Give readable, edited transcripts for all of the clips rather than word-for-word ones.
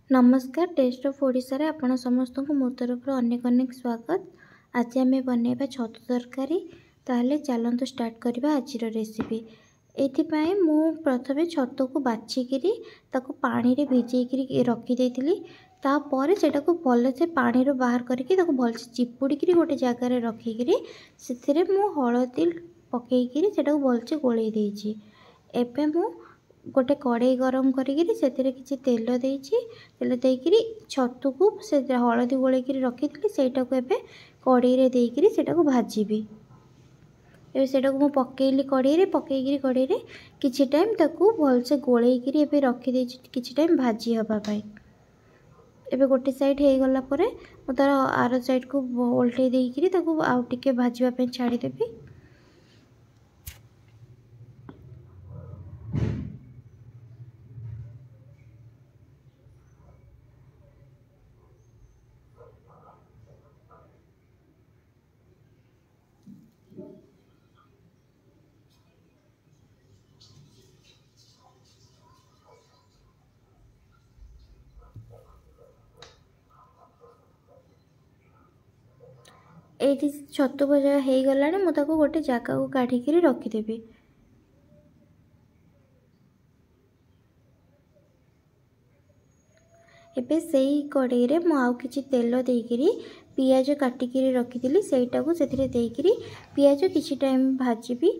नमस्कार test of Odisha रे आपण समस्त को मो तरफ अनेक अनेक स्वागत। आज आम बनैबा छतु तरकारी। ताहले चलतु स्टार्ट करबा आज रेसिपी। एथिपाई मु प्रथमे छतु को बाछिकी ताको पानी रे भिजेकी रखी देथिली। तापर सेटा को भल से पानी रो बाहर करके ताको भल से चिपुड़ी गोटे जगह रे रखिकी से मु हळदी पकेइकी सेटा को भल से गोळेई देइछि। एबे मु गोटे कड़े गरम करी किसी तेल देइछि। तेल देइकिरी छतु को से हळदी गोळेकी रखी सेटा को एबे कड़े रे देइकिरी सेटा को भाजीबी। एबे सेटा को मु पकेइली कड़े रे पकेइकिरी कड़े रे किछि टाइम ताको भल से गोळेइकिरी एबे रखी देइछि किछि टाइम भाजी हबा पई। एबे गोटे साइड हे गला परे मु तार आरो साइड को उल्टे देइकिरी ताको आ टिके भाजीबा पई छाडी देबी। ये छतु भजा हो गला मुझे गोटे जगह को काढ़िक रखीदेवी। एबे से कड़े रे मु आउ किछि तेल देइकिरी पियाज काटिकी रखी सेटा को सेथिरे देइकिरी पियाज किछि टाइम भाजीबी।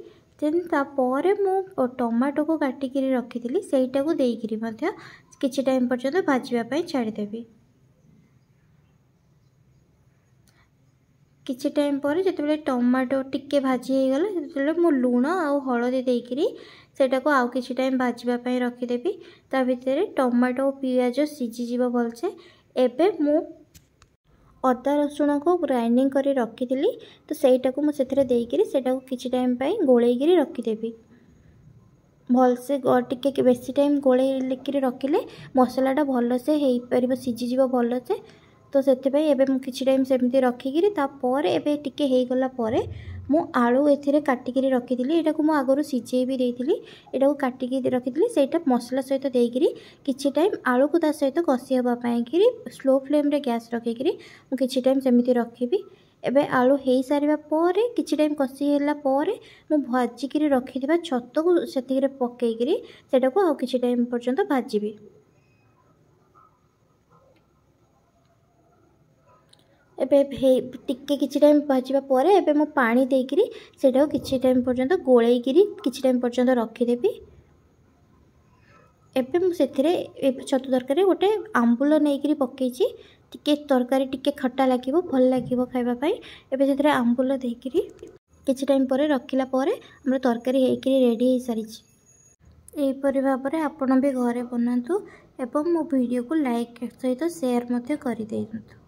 देन तापर मु टमाटो को काटिकी रखी सेटा को देइकिरी मध्य किछि टाइम पर्यंत भाजीबा पई छाडी देबी। किछि टाइम पर जिते टमाटो टिके भाजी हो गला सेते मु लूण आउ हळदी देइकिरी सेटा को आउ किछि टाइम भाजीबा पई रखीदेबी। ता भितर टमाटो पियाज सीझी जीव भलसे। एबे मु अदा रसुण को ग्राइंडिंग करी रखी तो सेटा को मु सेथिरे देइकिरी सेटा को किछि टाइम पई गोळेइकिरी रखीदेबी। भलसे टिके बेसी टाइम गोळेइकिरी रखिले मसलाटा भलसे हेई परिबो सीझी जीव भलसे। तो सेथिपाई एबे मु किछि टाइम सेमती रखिकिरी तापर एबे टिके हेई गला परे मु आलू एथिरे काटिकिरी रखिथिली। एटा को मु आगरु सिझेई भी देइथिली। एटा को काटिकी रखिथिली सेटा मसला सहित देइकिरी किछि टाइम आलू को ता सहित कसी हबा पई किरी स्लो फ्लेम रे गैस रखिकिरी मु किछि टाइम सेमती रखिबी। एबे आलू हेई सारिबा परे किछि टाइम कसी हैला परे मु भाजिकिरी रखिथिबा छत्तो को सेतिरे पकेइकिरी सेटा को आ किछि टाइम पर्यंत भाजीबी। एबे टिके किछि टाइम भाजीबा परे एबे मु पानी देइकिरी सेटा किछि टाइम पर्यंत गोळेइकिरी किछि टाइम पर्यंत रखी देबी। एबे मु सेथिरे छतु तरकारी गोटे आंबुल नेइकिरी पकेइछि। टिके तरकारी टिके खट्टा लागिवो भल लागिवो खाइबा पई। एबे सेथिरे आंबुल देइकिरी किछि टाइम परे रखिला परे हमर तरकारी हेइकिरी रेडी हे सारिछि। एई परि भाबरे आपण भी घरे बनातु एवं मो वीडियो को लाइक सहित शेयर मते करि देइतु।